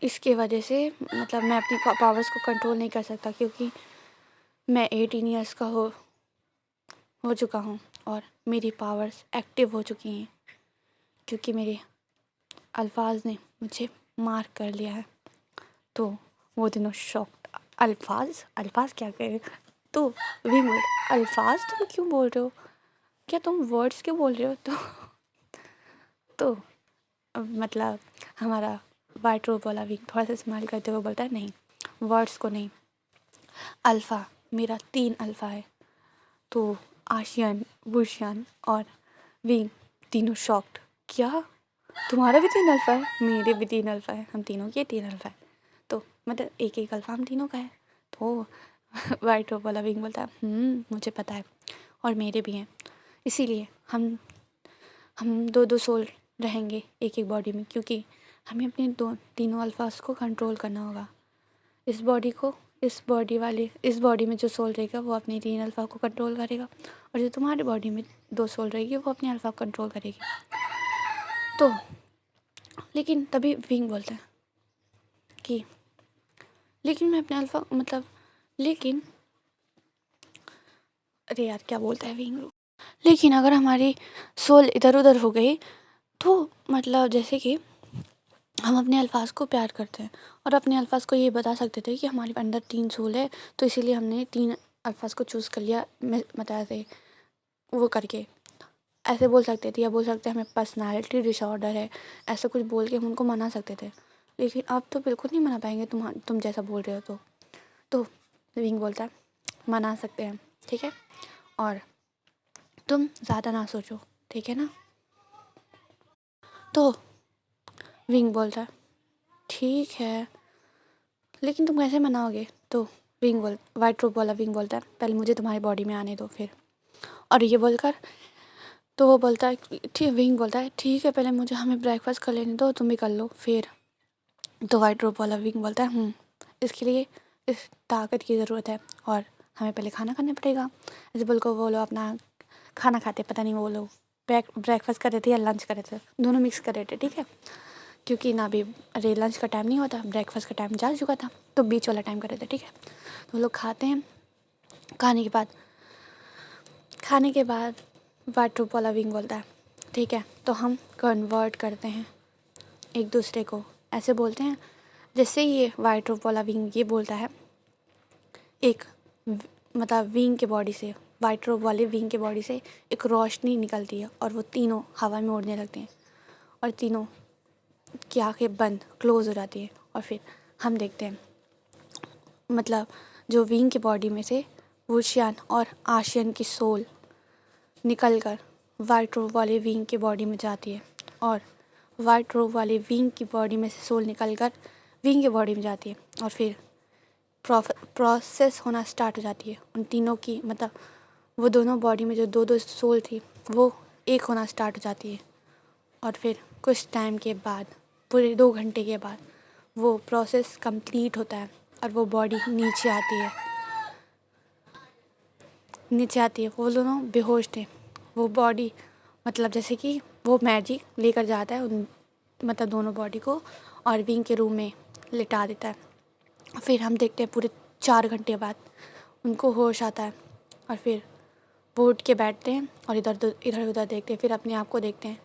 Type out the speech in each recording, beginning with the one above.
इसकी वजह से मतलब मैं अपनी पावर्स को कंट्रोल नहीं कर सकता, क्योंकि मैं 18 ईयर्स का हो चुका हूँ और मेरी पावर्स एक्टिव हो चुकी हैं, क्योंकि मेरे अल्फाज ने मुझे मार कर लिया है। तो वो दिनों शॉक्ड। अल्फाज क्या कह रहे? तो विंग वर्ड अल्फाज तुम क्यों बोल रहे हो? क्या तुम वर्ड्स क्यों बोल रहे हो? तो मतलब हमारा वाइट रोब वाला विंग थोड़ा सा स्माइल करते हुए बोलता है, नहीं, वर्ड्स को नहीं, अल्फ़ा, मेरा 3 अल्फ़ा है। तो आशियान, बुशियान और विंग तीनों शॉक्ड। क्या तुम्हारा भी 3 अल्फ़ा है? मेरे भी 3 अल्फ़ा है, हम तीनों के 3 अल्फ़ा है। तो मतलब एक एक अल्फ़ा हम तीनों का है। तो वाइट रोब वाला विंग बोलता है, मुझे पता है और मेरे भी हैं, इसीलिए हम दो दो सोल रहेंगे एक एक बॉडी में, क्योंकि हमें अपने तीनों अल्फाज को कंट्रोल करना होगा। इस बॉडी में जो सोल रहेगा वो अपनी 3 अल्फा को कंट्रोल करेगा, और जो तुम्हारी बॉडी में 2 सोल रहेगी वो अपने अल्फा को कंट्रोल करेगी। तो लेकिन तभी विंग बोलता है कि लेकिन मैं अपने अल्फा लेकिन अरे यार क्या बोलता है विंग, लेकिन अगर हमारी सोल इधर उधर हो गई तो मतलब जैसे कि हम अपने अल्फाज को प्यार करते हैं और अपने अल्फाज को ये बता सकते थे कि हमारे अंदर 3 सोल है, तो इसीलिए हमने 3 अल्फाज को चूज़ कर लिया, मतलब ऐसे वो करके ऐसे बोल सकते थे, या बोल सकते हैं हमें पर्सनालिटी डिसऑर्डर है, ऐसा कुछ बोल के हम उनको मना सकते थे। लेकिन अब तो बिल्कुल नहीं मना पाएंगे, तुम जैसा बोल रहे हो। तो विंग बोलता है मना सकते हैं, ठीक है, और तुम ज़्यादा ना सोचो, ठीक है ना। तो विंग बोलता है ठीक है, लेकिन तुम कैसे मनाओगे? तो वाइट रोब वाला विंग बोलता है पहले मुझे तुम्हारी बॉडी में आने दो फिर। और ये बोलकर तो वो बोलता है ठीक, विंग बोलता है ठीक है, पहले हमें ब्रेकफास्ट कर लेने दो, तुम भी कर लो फिर। तो वाइट रोब वाला विंग बोलता है इसके लिए इस ताकत की ज़रूरत है और हमें पहले खाना खाना पड़ेगा। ऐसे बोलकर वो लोग अपना खाना खाते, पता नहीं वो लोग ब्रेकफास्ट कर रहे थे या लंच कर रहे थे, दोनों मिक्स कर रहे थे, ठीक है, क्योंकि ना भी अरे लंच का टाइम नहीं होता, ब्रेकफास्ट का टाइम जा चुका था, तो बीच वाला टाइम कर रहे थे, ठीक है। तो वो लोग खाते हैं, खाने के बाद वाइट रोब वाला विंग बोलता है ठीक है, तो हम कन्वर्ट करते हैं एक दूसरे को, ऐसे बोलते हैं जैसे ये वाइट रोब वाला विंग ये बोलता है, एक विंग के बॉडी से, वाइट रोब वाले विंग के बॉडी से एक रोशनी निकलती है और वो तीनों हवा में उड़ने लगते हैं और तीनों की आँखें बंद क्लोज हो जाती है। और फिर हम देखते हैं जो विंग की बॉडी में से वुशियान और आशियन की सोल निकलकर वाइट रोब वाले विंग की बॉडी में जाती है, और वाइट रोब वाले विंग की बॉडी में से सोल निकलकर विंग की बॉडी में जाती है, और फिर प्रोसेस होना स्टार्ट हो जाती है उन तीनों की, वो दोनों बॉडी में जो 2 सोल थी वो एक होना स्टार्ट हो जाती है। और फिर कुछ टाइम के बाद, पूरे 2 घंटे के बाद वो प्रोसेस कंप्लीट होता है और वो बॉडी नीचे आती है। वो दोनों बेहोश थे, वो बॉडी जैसे कि वो मैजिक लेकर जाता है उन दोनों बॉडी को और विंग के रूम में लिटा देता है। फिर हम देखते हैं पूरे 4 घंटे बाद उनको होश आता है और फिर वो उठ के बैठते हैं और इधर उधर देखते हैं, फिर अपने आप को देखते हैं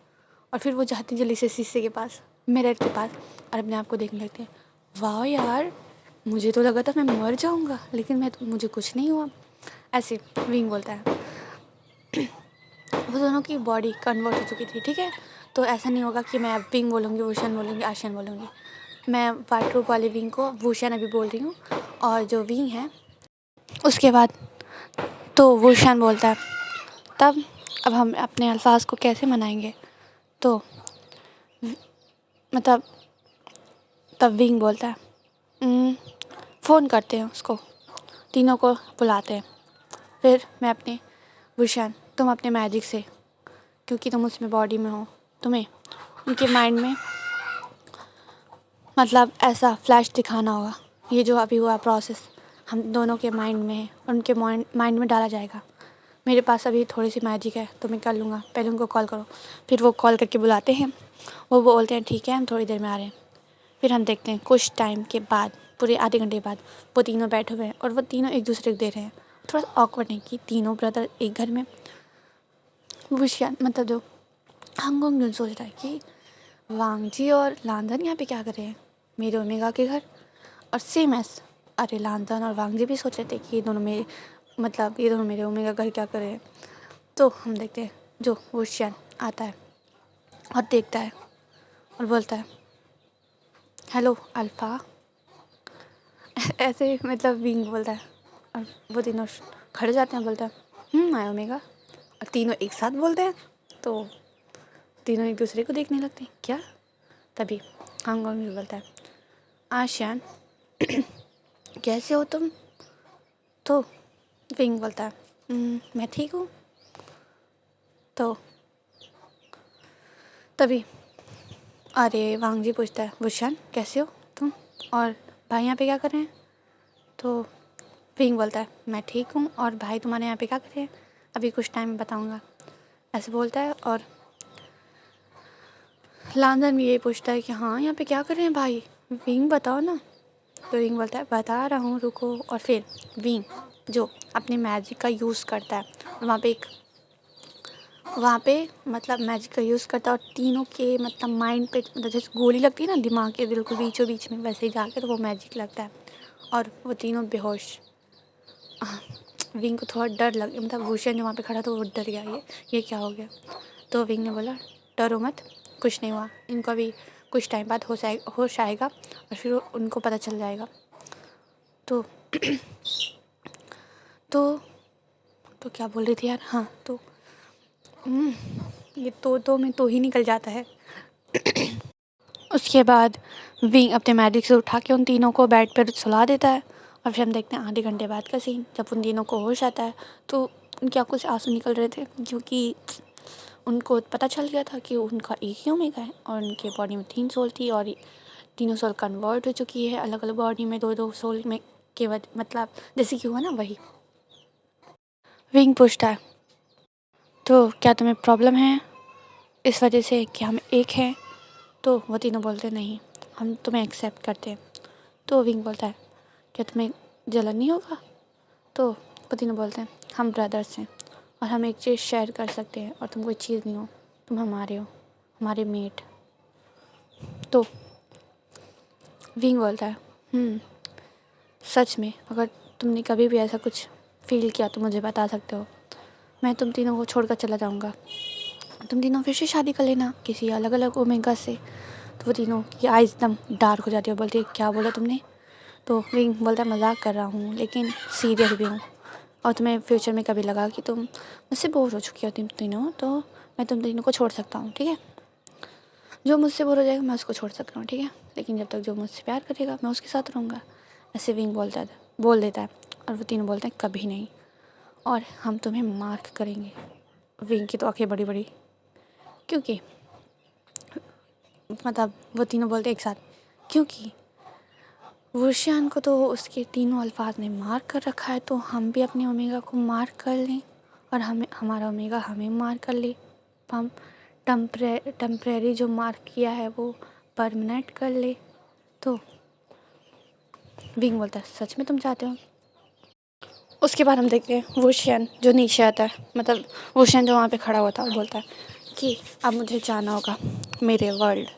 और फिर वो जाते हैं जल्दी से शीशे के पास, मिरर के पास, और अपने आप को देखने लगते हैं। वाह यार, मुझे तो लगा था मैं मर जाऊंगा, लेकिन मुझे कुछ नहीं हुआ, ऐसे विंग बोलता है। वो दोनों की बॉडी कन्वर्ट हो चुकी थी, ठीक है। तो ऐसा नहीं होगा कि मैं विंग बोलूँगी, वुशन बोलूँगी, आशियन बोलूँगी। मैं वाइट रोब वाले विंग को वुशन अभी बोल रही हूँ, और जो विंग है उसके बाद तो वुशन बोलता है। तब अब हम अपने अल्फाज को कैसे मनाएंगे? तो तब विंग बोलता है फ़ोन करते हैं उसको, तीनों को बुलाते हैं। फिर मैं अपने वुशन, तुम अपने मैजिक से, क्योंकि तुम उसमें बॉडी में हो, तुम्हें उनके माइंड में ऐसा फ्लैश दिखाना होगा। ये जो अभी हुआ प्रोसेस हम दोनों के माइंड में है, उनके माइंड में डाला जाएगा। मेरे पास अभी थोड़ी सी मैजिक है तो मैं कर लूँगा, पहले उनको कॉल करो। फिर वो कॉल करके बुलाते हैं, वो बोलते हैं ठीक है हम थोड़ी देर में आ रहे हैं। फिर हम देखते हैं कुछ टाइम के बाद, पूरे आधे घंटे बाद वो तीनों बैठे हुए हैं और वो तीनों एक दूसरे को दे रहे हैं। थोड़ा ऑकवर्ड है कि तीनों ब्रदर एक घर में। वुशियान मतलब जो हांगकांग जून सोच रहा है कि वांगजी और लांदन यहाँ पे क्या कर रहे हैं मेरे ओमेगा के घर। और सेम एस अरे लांदन और वांगजी भी सोच रहे थे कि ये दोनों मेरे ओमेगा घर क्या कर रहे हैं। तो हम देखते हैं जो वुशियान आता है और देखता है और बोलता है हेलो अल्फ़ा। ऐसे मतलब विंग बोलता है और वो तीनों खड़े जाते हैं। बोलता है आई ओमेगा। और तीनों एक साथ बोलते हैं तो तीनों एक दूसरे को देखने लगते हैं क्या। तभी हांगकांग भी बोलता है आशियान कैसे हो तुम। तो विंग बोलता है मैं ठीक हूँ। तो तभी अरे वांगजी पूछता है वुशान कैसे हो तुम और भाई यहाँ पे क्या कर रहे हैं। तो विंग बोलता है मैं ठीक हूँ और भाई तुम्हारे यहाँ पे क्या कर रहे हैं अभी कुछ टाइम में बताऊँगा, ऐसे बोलता है। और लांदन भी यही पूछता है कि हाँ यहाँ पे क्या कर रहे हैं भाई, विंग बताओ ना। तो विंग बोलता है बता रहा हूँ रुको। और फिर विंग जो अपने मैजिक का यूज़ करता है वहाँ पे मतलब मैजिक का यूज़ करता है और तीनों के मतलब माइंड पे मतलब जैसे गोली लगती है ना दिमाग के दिल को बीचों बीच में, वैसे ही जाकर वो मैजिक लगता है और वो तीनों बेहोश। विंग को थोड़ा डर लग मतलब भूषण जो वहाँ पे खड़ा था वो डर गया, ये क्या हो गया। तो विंग ने बोला डरो मत कुछ नहीं हुआ, इनको अभी कुछ टाइम बाद होश आएगा और फिर उनको पता चल जाएगा। तो तो तो क्या बोल रही थी यार। हाँ तो ये तो में तो ही निकल जाता है। उसके बाद विंग अपने मैजिक से उठा के उन तीनों को बेड पर सुला देता है और फिर हम देखते हैं आधे घंटे बाद का सीन। जब उन तीनों को होश आता है तो उनके आँखों से आंसू निकल रहे थे क्योंकि उनको पता चल गया था कि उनका एक ही ओमेगा है और उनके बॉडी में 3 सोल थी और तीनों सोल कन्वर्ट हो चुकी है अलग अलग बॉडी में 2-2 सोल में के मतलब जैसे कि हुआ ना वही। विंग पूछता है तो क्या तुम्हें प्रॉब्लम है इस वजह से कि हम एक हैं। तो वो तीनों बोलते नहीं हम तुम्हें एक्सेप्ट करते हैं। तो विंग बोलता है क्या तुम्हें जलन नहीं होगा। तो वो तीनों बोलते हैं हम ब्रदर्स हैं और हम एक चीज़ शेयर कर सकते हैं और तुम कोई चीज़ नहीं हो, तुम हमारे हो, हमारे मेट। तो विंग बोलता है सच में अगर तुमने कभी भी ऐसा कुछ फील किया तो मुझे बता सकते हो, मैं तुम तीनों को छोड़कर चला जाऊँगा, तुम तीनों फिर से शादी कर लेना किसी अलग अलग ओमेगा से। तो वो तीनों की आइज़ एकदम डार्क हो जाती है और बोलती है क्या बोला तुमने। तो विंग बोलता है मजाक कर रहा हूँ लेकिन सीरियस भी हूँ और तुम्हें फ्यूचर में कभी लगा कि तुम मुझसे बोर हो चुकी हो तुम तीनों तो मैं तुम तीनों को छोड़ सकता हूँ ठीक है। जो मुझसे बोर हो जाएगा मैं उसको छोड़ सकता हूँ ठीक है, लेकिन जब तक जो मुझसे प्यार करेगा मैं उसके साथ रहूँगा। ऐसे विंग बोल देता है और वो तीनों बोलते हैं कभी नहीं और हम तुम्हें मार्क करेंगे। विंग की तो आँखें बड़ी बड़ी क्योंकि मतलब वो तीनों बोलते एक साथ क्योंकि वुशियान को तो उसके तीनों अल्फाज ने मार कर रखा है तो हम भी अपने ओमेगा को मार कर लें और हमें हमारा ओमेगा हमें मार कर ले। हम टेम्परेरी जो मार्क किया है वो परमानेंट कर ले। तो विंग बोलता है सच में तुम चाहते हो। उसके बाद हम देखते हैं वुशियान जो नीचे आता है मतलब वुशियान जो वहाँ पे खड़ा हुआ था बोलता है कि अब मुझे जाना होगा मेरे वर्ल्ड।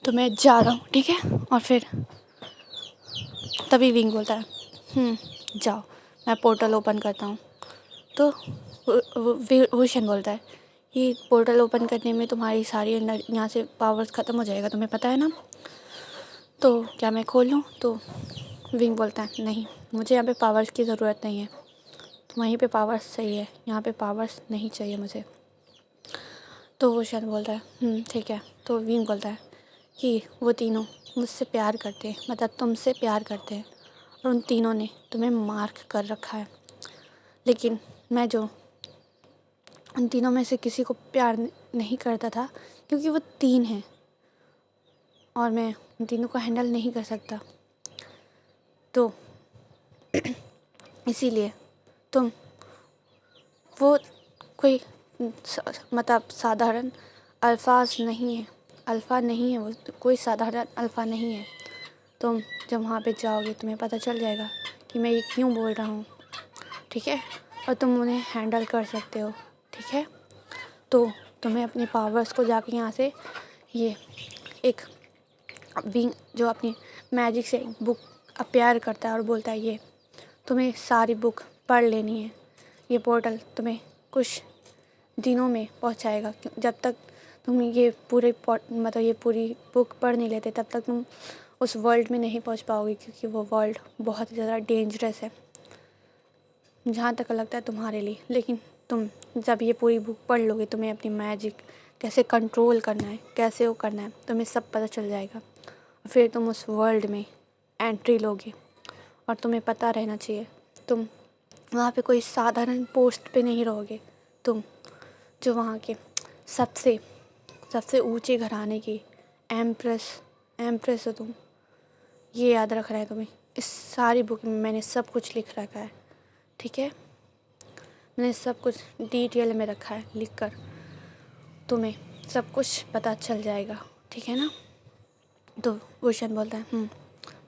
तो मैं जा रहा हूँ ठीक है। और फिर तभी विंग बोलता है जाओ मैं पोर्टल ओपन करता हूँ। तो वुशियन बोलता है ये पोर्टल ओपन करने में तुम्हारी सारी यहाँ से पावर्स ख़त्म हो जाएगा तुम्हें पता है ना, तो क्या मैं खोल लूँ। तो विंग बोलता है नहीं मुझे यहाँ पे पावर्स की ज़रूरत नहीं है, तो वहीं पे पावर्स चाहिए, यहाँ पे पावर्स नहीं चाहिए मुझे। तो वुशियन बोलता है ठीक है। तो विंग बोलता है कि वो तीनों मुझसे प्यार करते हैं मतलब तुमसे प्यार करते हैं और उन तीनों ने तुम्हें मार्क कर रखा है, लेकिन मैं जो उन तीनों में से किसी को प्यार नहीं करता था क्योंकि वो 3 हैं और मैं उन तीनों को हैंडल नहीं कर सकता। तो इसीलिए तुम वो कोई मतलब साधारण अल्फाज नहीं है, अल्फ़ा नहीं है, वो कोई साधारण अल्फ़ा नहीं है। तुम जब वहाँ पे जाओगे तुम्हें पता चल जाएगा कि मैं ये क्यों बोल रहा हूँ, ठीक है? और तुम उन्हें हैंडल कर सकते हो, ठीक है? तो तुम्हें अपने पावर्स को जाके यहाँ से ये एक विंग जो अपनी मैजिक से एक बुक अपीयर करता है और बोलता है ये तुम्हें सारी बुक पढ़ लेनी है। ये पोर्टल तुम्हें कुछ दिनों में पहुंचाएगा। जब तक तुम ये मतलब ये पूरी बुक पढ़ नहीं लेते तब तक तुम उस वर्ल्ड में नहीं पहुंच पाओगे, क्योंकि वो वर्ल्ड बहुत ही ज़्यादा डेंजरस है जहाँ तक लगता है तुम्हारे लिए। लेकिन तुम जब ये पूरी बुक पढ़ लोगे तुम्हें अपनी मैजिक कैसे कंट्रोल करना है, कैसे वो करना है, तुम्हें सब पता चल जाएगा। फिर तुम उस वर्ल्ड में एंट्री लोगे और तुम्हें पता रहना चाहिए तुम वहाँ पे कोई साधारण पोस्ट पे नहीं रहोगे। तुम जो वहाँ के सबसे सबसे ऊंचे घराने की एम्प्रेस हो तुम। ये याद रखना है तुम्हें। इस सारी बुक में मैंने सब कुछ लिख रखा है, ठीक है? मैंने सब कुछ डिटेल में रखा है लिख कर, तुम्हें सब कुछ पता चल जाएगा, ठीक है ना? तो वुशन बोलता है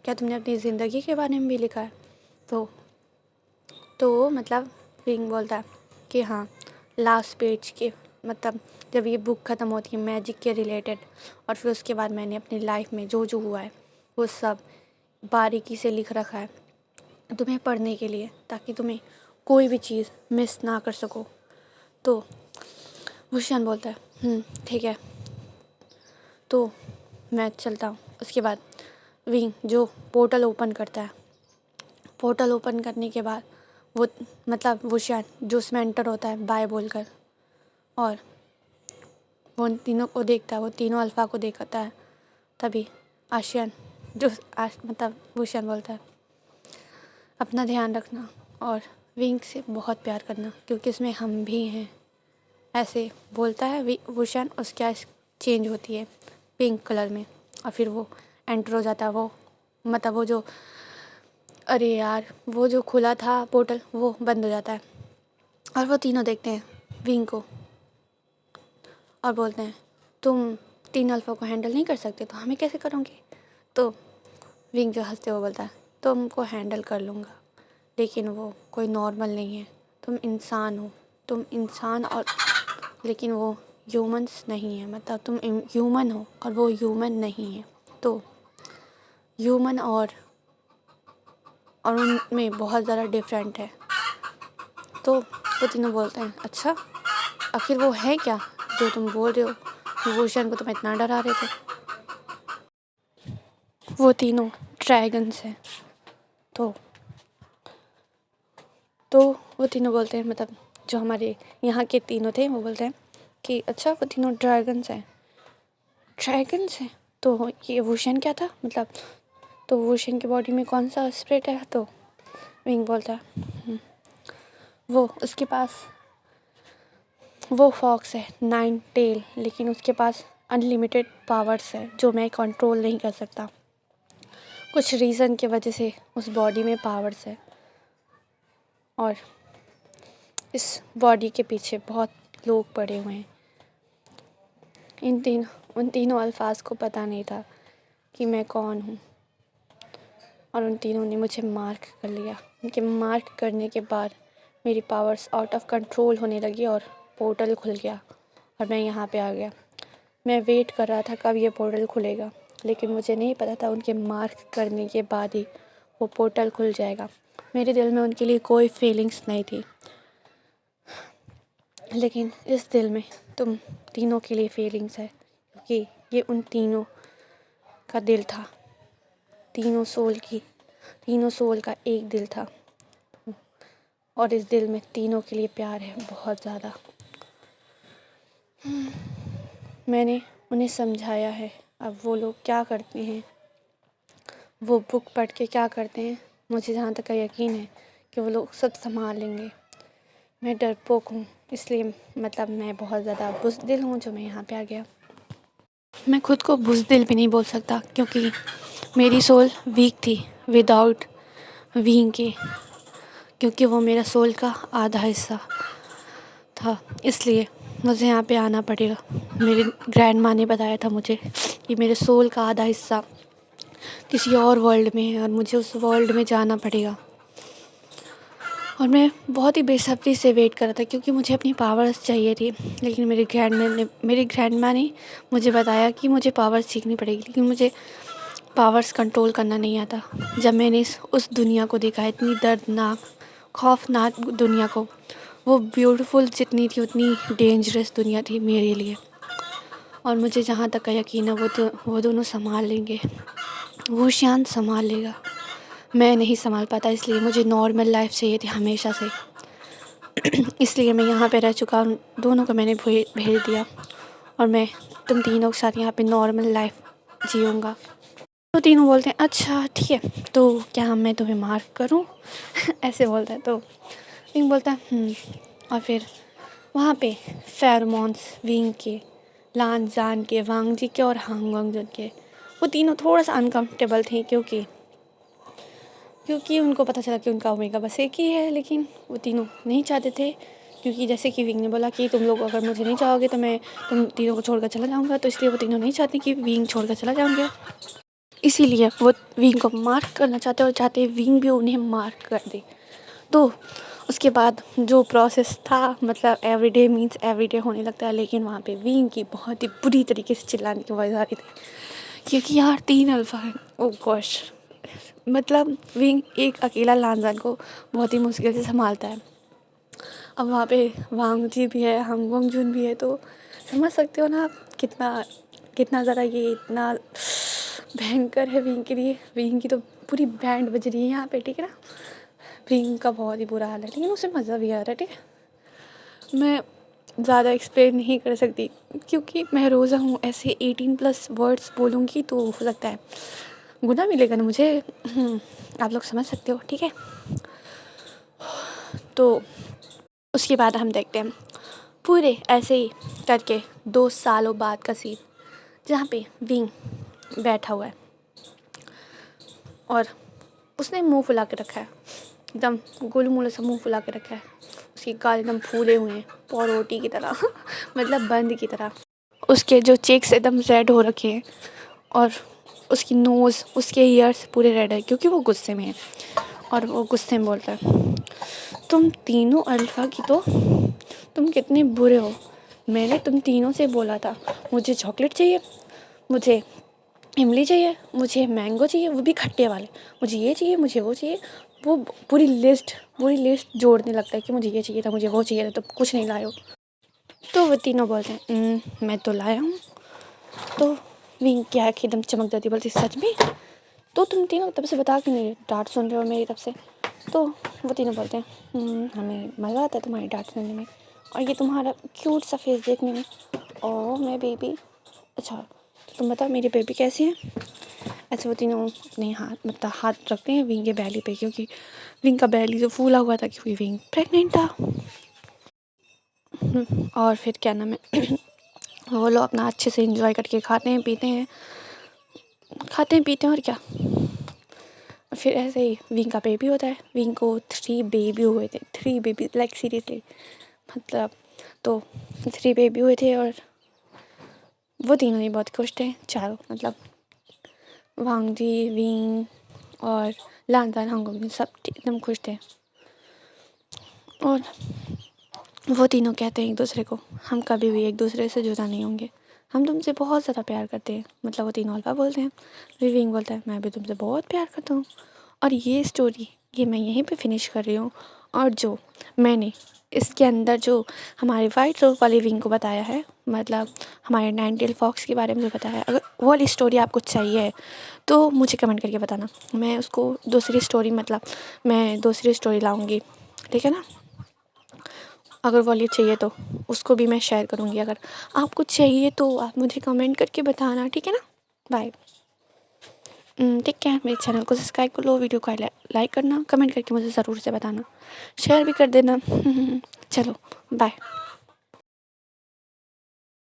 क्या तुमने अपनी ज़िंदगी के बारे में भी लिखा है? तो मतलब विंग बोलता है कि हाँ, लास्ट पेज के मतलब जब ये बुक ख़त्म होती है मैजिक के रिलेटेड, और फिर उसके बाद मैंने अपनी लाइफ में जो जो हुआ है वो सब बारीकी से लिख रखा है तुम्हें पढ़ने के लिए, ताकि तुम्हें कोई भी चीज़ मिस ना कर सको। तो भूषण बोलता है ठीक है, तो मैं चलता हूँ। उसके बाद विंग जो पोर्टल ओपन करता है, पोर्टल ओपन करने के बाद वो मतलब भूषण जो उसमें एंटर होता है बाय बोलकर, और वो उन तीनों को देखता है, वो तीनों अल्फ़ा को देखता है। तभी आशियान मतलब भूषण बोलता है अपना ध्यान रखना और विंग से बहुत प्यार करना, क्योंकि इसमें हम भी हैं, ऐसे बोलता है भूषण। उसकी आइज चेंज होती है पिंक कलर में और फिर वो एंटर हो जाता है। वो मतलब वो जो अरे यार वो जो खुला था पोर्टल वो बंद हो जाता है और वो तीनों देखते हैं विंग को और बोलते हैं तुम 3 अल्फ़ा को हैंडल नहीं कर सकते तो हमें कैसे करोगे? तो विंग जो हंसते हुए बोलता है तुमको हैंडल कर लूँगा, लेकिन वो कोई नॉर्मल नहीं है, तुम इंसान हो, तुम इंसान और लेकिन वो ह्यूमंस नहीं है, मतलब तुम ह्यूमन हो और वो ह्यूमन नहीं है। तो ह्यूमन और उनमें बहुत ज़्यादा डिफरेंट है। तो वो तीनों बोलते हैं अच्छा आखिर वो है क्या जो तुम बोल रहे हो, भूषण को तुम इतना डरा रहे थे? वो तीनों ड्रैगन्स हैं। तो वो तीनों बोलते हैं, मतलब जो हमारे यहाँ के तीनों थे वो बोलते हैं कि अच्छा वो तीनों ड्रैगन्स हैं। तो ये भूषण क्या था, मतलब तो भूषण की बॉडी में कौन सा स्पिरिट है? तो विंग बोलता है वो उसके पास वो फॉक्स है 9 टेल, लेकिन उसके पास अनलिमिटेड पावर्स है जो मैं कंट्रोल नहीं कर सकता। कुछ रीज़न की वजह से उस बॉडी में पावर्स है और इस बॉडी के पीछे बहुत लोग पड़े हुए हैं। उन तीनों अल्फाज को पता नहीं था कि मैं कौन हूँ और उन तीनों ने मुझे मार्क कर लिया। उनके मार्क करने के बाद मेरी पावर्स आउट ऑफ कंट्रोल होने लगी और पोर्टल खुल गया और मैं यहाँ पे आ गया। मैं वेट कर रहा था कब ये पोर्टल खुलेगा, लेकिन मुझे नहीं पता था उनके मार्क करने के बाद ही वो पोर्टल खुल जाएगा। मेरे दिल में उनके लिए कोई फीलिंग्स नहीं थी, लेकिन इस दिल में तुम तीनों के लिए फीलिंग्स है, क्योंकि ये उन तीनों का दिल था। तीनों सोल का एक दिल था और इस दिल में तीनों के लिए प्यार है बहुत ज़्यादा। मैंने उन्हें समझाया है, अब वो लोग क्या करते हैं, वो बुक पढ़ के क्या करते हैं, मुझे जहाँ तक यकीन है कि वो लोग सब संभाल लेंगे। मैं डरपोक हूँ, इसलिए मतलब मैं बहुत ज़्यादा बुज़दिल हूँ जो मैं यहाँ पे आ गया। मैं खुद को बुज़दिल भी नहीं बोल सकता, क्योंकि मेरी सोल वीक थी विदाउट विंग के, क्योंकि वो मेरा सोल का आधा हिस्सा था। इसलिए मुझे यहाँ पे आना पड़ेगा। मेरी ग्रैंड माँ ने बताया था मुझे कि मेरे सोल का आधा हिस्सा किसी और वर्ल्ड में है और मुझे उस वर्ल्ड में जाना पड़ेगा। और मैं बहुत ही बेसब्री से वेट कर रहा था क्योंकि मुझे अपनी पावर्स चाहिए थी। लेकिन मेरी ग्रैंड माँ ने मुझे बताया कि मुझे पावर्स सीखनी पड़ेगी, लेकिन मुझे पावर्स कंट्रोल करना नहीं आता। जब मैंने उस दुनिया को देखा, इतनी दर्दनाक खौफनाक दुनिया को, वो ब्यूटीफुल जितनी थी उतनी डेंजरस दुनिया थी मेरे लिए। और मुझे जहाँ तक का यकीन है वो दोनों संभाल लेंगे, वो शांत संभाल लेगा। मैं नहीं संभाल पाता, इसलिए मुझे नॉर्मल लाइफ चाहिए थी हमेशा से। इसलिए मैं यहाँ पे रह चुका हूँ, दोनों को मैंने भेज दिया और मैं तुम तीनों के साथ यहाँ पे नॉर्मल लाइफ जीऊँगा। तो तीनों बोलते हैं अच्छा ठीक है, तो क्या मैं तुम्हें माफ़ करूँ? ऐसे बोलता है तो विंग बोलता है और फिर वहाँ पे फेरोमोन्स विंग के, लान जान के, वांग जी के और हांग वांग जन के, वो तीनों थोड़ा सा अनकम्फर्टेबल थे क्योंकि उनको पता चला कि उनका ओमेगा बस एक ही है। लेकिन वो तीनों नहीं चाहते थे क्योंकि जैसे कि विंग ने बोला कि तुम लोग अगर मुझे नहीं चाहोगे तो मैं तुम तीनों को छोड़कर चला जाऊँगा, तो इसलिए वो तीनों नहीं चाहते कि विंग छोड़कर चला जाऊँगा। इसीलिए वो विंग को मार्क करना चाहते और चाहते विंग भी उन्हें मार्क कर दे। तो उसके बाद जो प्रोसेस था, मतलब एवरीडे मीन्स एवरीडे होने लगता है। लेकिन वहाँ पे विंग की बहुत ही बुरी तरीके से चिल्लाने की आवाज़ आ रही थी क्योंकि यार 3 अल्फा है। ओ गॉश, मतलब विंग एक अकेला लानजान को बहुत ही मुश्किल से संभालता है। अब वहाँ पे वांग जी भी है, हांग वांग जून भी है, तो समझ सकते हो ना आप कितना ज़्यादा ये इतना भयंकर है विंग के लिए। विंग की तो पूरी बैंड बज रही है यहाँ पे, ठीक है ना। विंग का बहुत ही बुरा हाल है, लेकिन उसे मज़ा भी आ रहा है, ठीक है। मैं ज़्यादा एक्सप्लेन नहीं कर सकती क्योंकि मैं रोज़ा हूँ, ऐसे 18+ वर्ड्स बोलूँगी तो हो सकता है गुनाह मिलेगा ना मुझे। आप लोग समझ सकते हो, ठीक है। तो उसके बाद हम देखते हैं पूरे ऐसे ही करके 2 सालों बाद का सीन, जहाँ पे विंग बैठा हुआ है और उसने मुंह फुला के रखा है, एकदम गोलू-मोलू सा मुंह फुला के रखा है। उसके गाल एकदम फूले हुए हैं पौरोटी की तरह मतलब बंद की तरह। उसके जो चेक्स एकदम रेड हो रखे हैं और उसकी नोज़, उसके ईयर्स पूरे रेड है क्योंकि वो गुस्से में है। और वो गुस्से में बोलता है तुम तीनों अल्फ़ा की तो तुम कितने बुरे हो। मैंने तुम तीनों से बोला था मुझे चॉकलेट चाहिए, मुझे इमली चाहिए, मुझे मैंगो चाहिए, वो भी खट्टे वाले, मुझे ये चाहिए, मुझे वो चाहिए। वो पूरी लिस्ट जोड़ने लगता है कि मुझे ये चाहिए था, मुझे वो चाहिए था, तो कुछ नहीं लाए हो। तो वो तीनों बोलते हैं मैं तो लाया हूँ। तो विंग की आँख एकदम चमक जाती, बोलती सच में? तो तुम तीनों तब से बता के नहीं डांट सुन रहे हो मेरी तरफ से? तो वो तीनों बोलते हैं हमें मज़ा आता है तुम्हारी डांट सुनने में और ये तुम्हारा क्यूट सा फेस देखने में। ओह मैं बेबी, अच्छा तो तुम बताओ मेरी बेबी कैसी है? ऐसे वो तीनों अपने हाथ रखते हैं विंग के बैली पे क्योंकि विंग का बैली जो फूला हुआ था क्योंकि विंग प्रेग्नेंट था। और फिर क्या नाम है वो लोग अपना अच्छे से एंजॉय करके खाते हैं पीते हैं और क्या। फिर ऐसे ही विंग का बेबी होता है। विंग को 3 बेबी हुए थे, 3 बेबी, लाइक सीरियसली, मतलब तो 3 बेबी हुए थे और वो तीनों ही बहुत खुश थे, चारों, मतलब वांग जी, विंग और लानतान हांगोंग सब एकदम खुश थे। और वो तीनों कहते हैं एक दूसरे को हम कभी भी एक दूसरे से जुदा नहीं होंगे, हम तुमसे बहुत ज़्यादा प्यार करते हैं। मतलब वो तीनों अल्फा बोलते हैं, फिर विंग बोलता है मैं भी तुमसे बहुत प्यार करता हूँ। और ये स्टोरी ये मैं यहीं पे फिनिश कर रही हूँ। और जो मैंने इसके अंदर जो हमारे वाइट रोज़ वाली विंग को बताया है, मतलब हमारे 9 टेल फॉक्स के बारे में जो बताया है, अगर वो वाली स्टोरी आपको चाहिए तो मुझे कमेंट करके बताना, मैं उसको दूसरी स्टोरी लाऊँगी, ठीक है ना। अगर वो वाली चाहिए तो उसको भी मैं शेयर करूँगी। अगर आपको चाहिए तो आप मुझे कमेंट करके बताना, ठीक है ना। बाय। ठीक है, मेरे चैनल को सब्सक्राइब कर लो, वीडियो को लाइक करना, कमेंट करके मुझे ज़रूर से बताना, शेयर भी कर देना। चलो बाय।